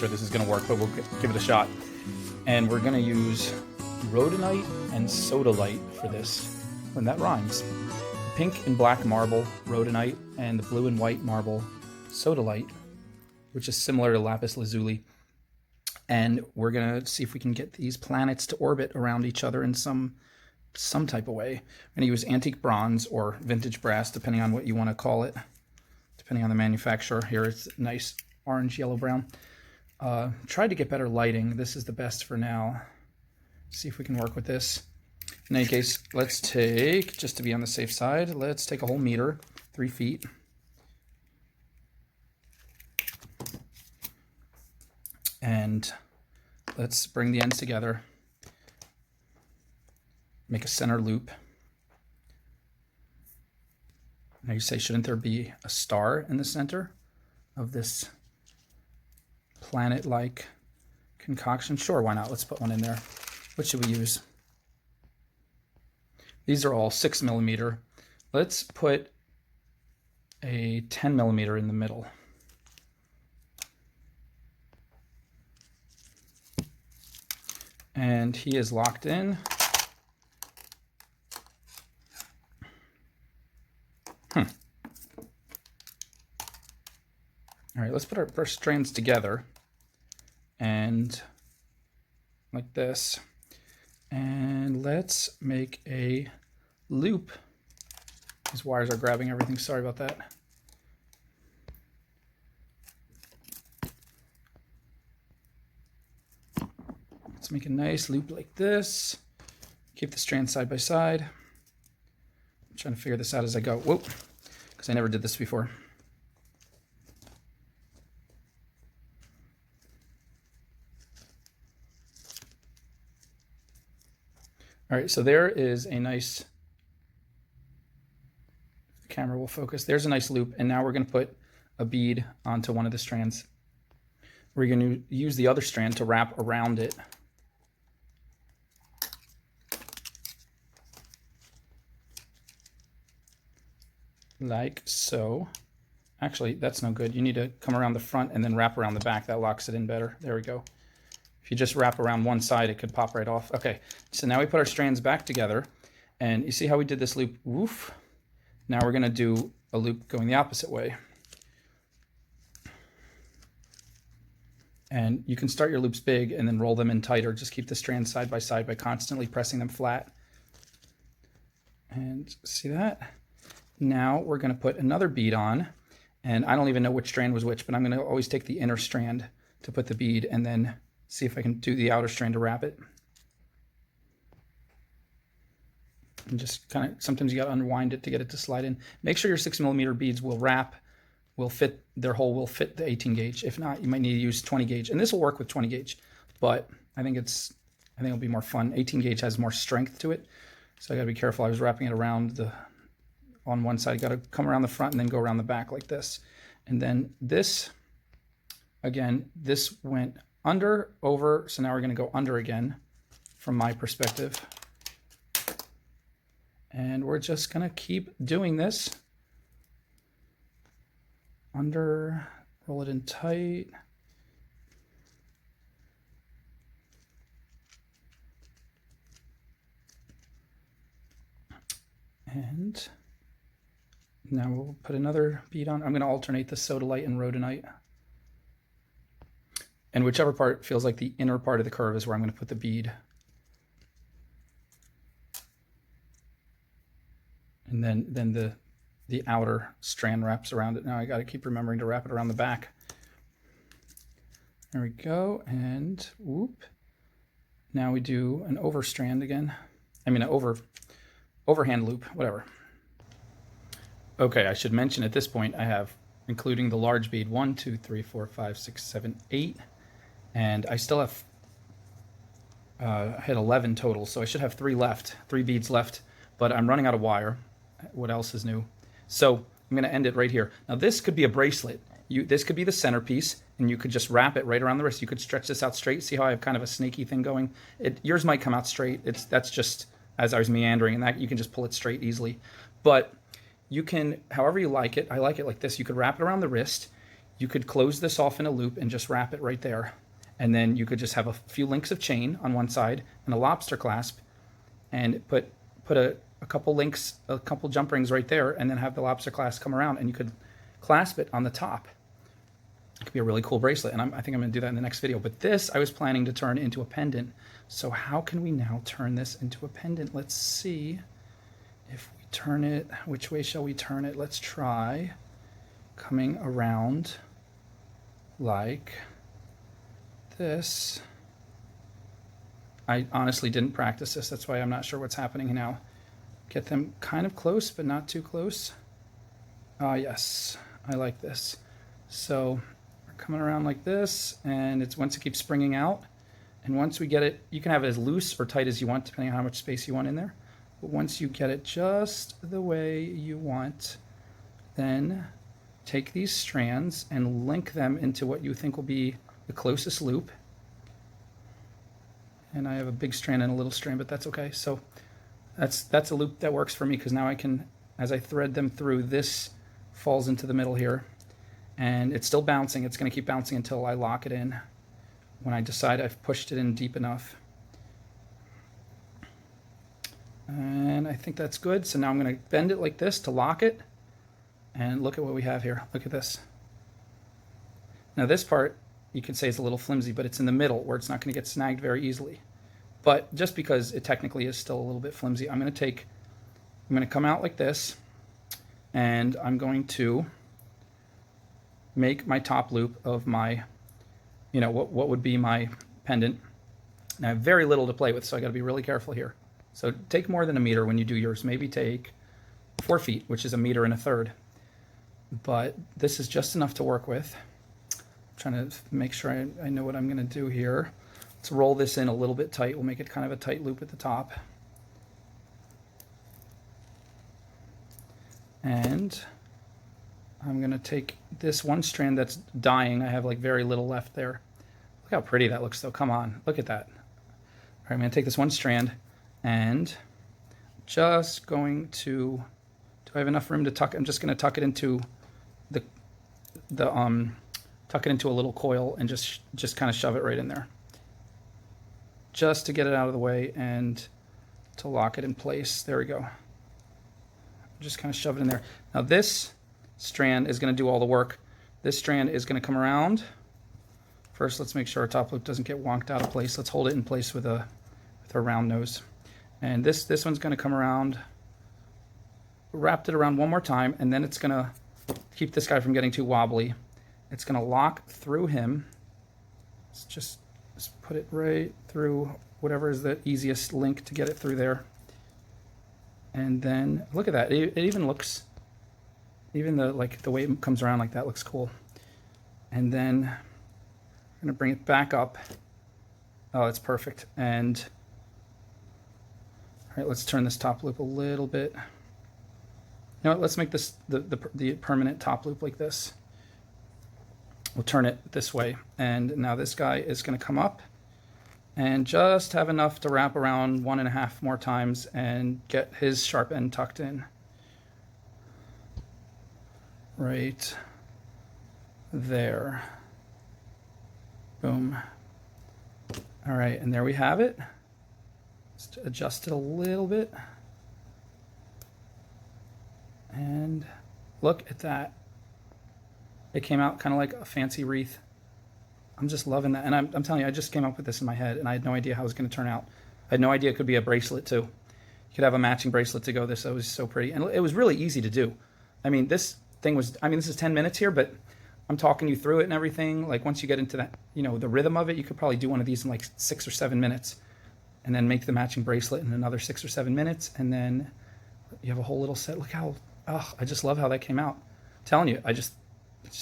sure this is going to work, but we'll give it a shot. And we're going to use rhodonite and sodalite for this. And that rhymes. Pink and black marble, rhodonite, and the blue and white marble, sodalite, which is similar to lapis lazuli. And we're going to see if we can get these planets to orbit around each other in some type of way. I'm going to use antique bronze or vintage brass, depending on what you want to call it, depending on the manufacturer. Here it's nice orange, yellow, brown. Tried to get better lighting. This is the best for now. See if we can work with this. In any case, let's take, just to be on the safe side, let's take a whole meter, 3 feet. And let's bring the ends together. Make a center loop. Now you say, shouldn't there be a star in the center of this planet-like concoction? Sure, why not? Let's put one in there. What should we use? These are all 6 millimeter. Let's put a 10 millimeter in the middle. And he is locked in. All right, let's put our first strands together and like this. And let's make a loop. These wires are grabbing everything. Sorry about that. Let's make a nice loop like this. Keep the strands side by side. I'm trying to figure this out as I go. Whoa, because I never did this before. All right, so there is a nice, the camera will focus. There's a nice loop, and now we're going to put a bead onto one of the strands. We're going to use the other strand to wrap around it. Like so. Actually, that's no good. You need to come around the front and then wrap around the back. That locks it in better. There we go. If you just wrap around one side, it could pop right off. Okay, so now we put our strands back together, and you see how we did this loop? Woof. Now we're going to do a loop going the opposite way. And you can start your loops big and then roll them in tighter. Just keep the strands side by constantly pressing them flat. And see that? Now we're going to put another bead on, and I don't even know which strand was which, but I'm going to always take the inner strand to put the bead and then see if I can do the outer strand to wrap it. And just kind of, sometimes you got to unwind it to get it to slide in. Make sure your 6 millimeter beads will wrap, will fit, their hole will fit the 18 gauge. If not, you might need to use 20 gauge. And this will work with 20 gauge, but I think it'll be more fun. 18 gauge has more strength to it. So I gotta be careful. I was wrapping it around on one side. Got to come around the front and then go around the back like this. And then this, again, this went under, over, so now we're going to go under again from my perspective. And we're just going to keep doing this. Under, roll it in tight. And now we'll put another bead on. I'm going to alternate the sodalite and rhodonite. And whichever part feels like the inner part of the curve is where I'm going to put the bead. And then the outer strand wraps around it. Now I got to keep remembering to wrap it around the back. There we go. And whoop. Now we do an over strand again. I mean, an overhand loop, whatever. Okay, I should mention at this point I have, including the large bead, 1, 2, 3, 4, 5, 6, 7, 8. And I still have hit 11 total, so I should have 3 beads left, but I'm running out of wire. What else is new? So I'm going to end it right here. Now this could be a bracelet. This could be the centerpiece, and you could just wrap it right around the wrist. You could stretch this out straight. See how I have kind of a snaky thing going? Yours might come out straight. That's just as I was meandering, and that you can just pull it straight easily. But you can, however you like it. I like it like this. You could wrap it around the wrist. you could close this off in a loop and just wrap it right there. And then you could just have a few links of chain on one side and a lobster clasp, and put a couple links, a couple jump rings right there, and then have the lobster clasp come around, and you could clasp it on the top. It could be a really cool bracelet, and I think I'm going to do that in the next video. But this I was planning to turn into a pendant. So how can we now turn this into a pendant? Let's see if we turn it. Which way shall we turn it? Let's try coming around like this. I honestly didn't practice this. That's why I'm not sure what's happening now. Get them kind of close, but not too close. Yes, I like this. So we're coming around like this, and it's once it keeps springing out. And once we get it, you can have it as loose or tight as you want, depending on how much space you want in there. But once you get it just the way you want, then take these strands and link them into what you think will be the closest loop. And I have a big strand and a little strand, but that's okay. So that's a loop that works for me, because now I can, as I thread them through, this falls into the middle here, and it's still bouncing. It's going to keep bouncing until I lock it in, when I decide I've pushed it in deep enough. And I think that's good. So now I'm going to bend it like this to lock it, and look at what we have here. Look at this. Now this part you could say is a little flimsy, but it's in the middle where it's not going to get snagged very easily. But just because it technically is still a little bit flimsy, I'm going to come out like this, and I'm going to make my top loop of my, what would be my pendant. And I have very little to play with, so I got to be really careful here. So take more than 1 meter when you do yours. Maybe take 4 feet, which is 1 1/3 meters. But this is just enough to work with. I'm trying to make sure I know what I'm going to do here. Let's roll this in a little bit tight. We'll make it kind of a tight loop at the top. And I'm going to take this one strand that's dying. I have like very little left there. Look how pretty that looks though. Come on, look at that. All right, I'm going to take this one strand and just going to, do I have enough room to tuck? I'm just going to tuck it into tuck it into a little coil and just kind of shove it right in there, just to get it out of the way and to lock it in place. There we go. Just kind of shove it in there. Now this strand is going to do all the work. This strand is going to come around. First, let's make sure our top loop doesn't get wonked out of place. Let's hold it in place with our round nose. And this one's going to come around, wrapped it around one more time, and then it's going to keep this guy from getting too wobbly. It's going to lock through him. Let's just put it right through whatever is the easiest link to get it through there. And then look at that. It even looks, even the way it comes around like that looks cool. And then I'm going to bring it back up. Oh, it's perfect. And all right, let's turn this top loop a little bit. You know what, let's make this the permanent top loop like this. We'll turn it this way, and now this guy is going to come up and just have enough to wrap around 1.5 more times and get his sharp end tucked in. Right there. Boom. All right, and there we have it. Just adjust it a little bit. And look at that. It came out kind of like a fancy wreath. I'm just loving that. And I'm telling you, I just came up with this in my head, and I had no idea how it was going to turn out. I had no idea it could be a bracelet, too. You could have a matching bracelet to go this. That was so pretty. And it was really easy to do. I mean, this thing was, this is 10 minutes here, but I'm talking you through it and everything. Like, once you get into that, the rhythm of it, you could probably do one of these in like 6 or 7 minutes, and then make the matching bracelet in another 6 or 7 minutes. And then you have a whole little set. Look how, I just love how that came out. I'm telling you, I just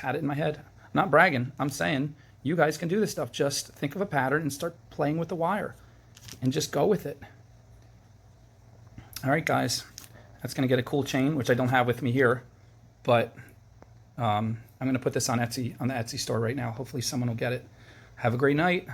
had it in my head. I'm not bragging. I'm saying you guys can do this stuff. Just think of a pattern and start playing with the wire and just go with it. All right, guys, that's going to get a cool chain, which I don't have with me here, but I'm going to put this on Etsy, on the Etsy store right now. Hopefully someone will get it. Have a great night.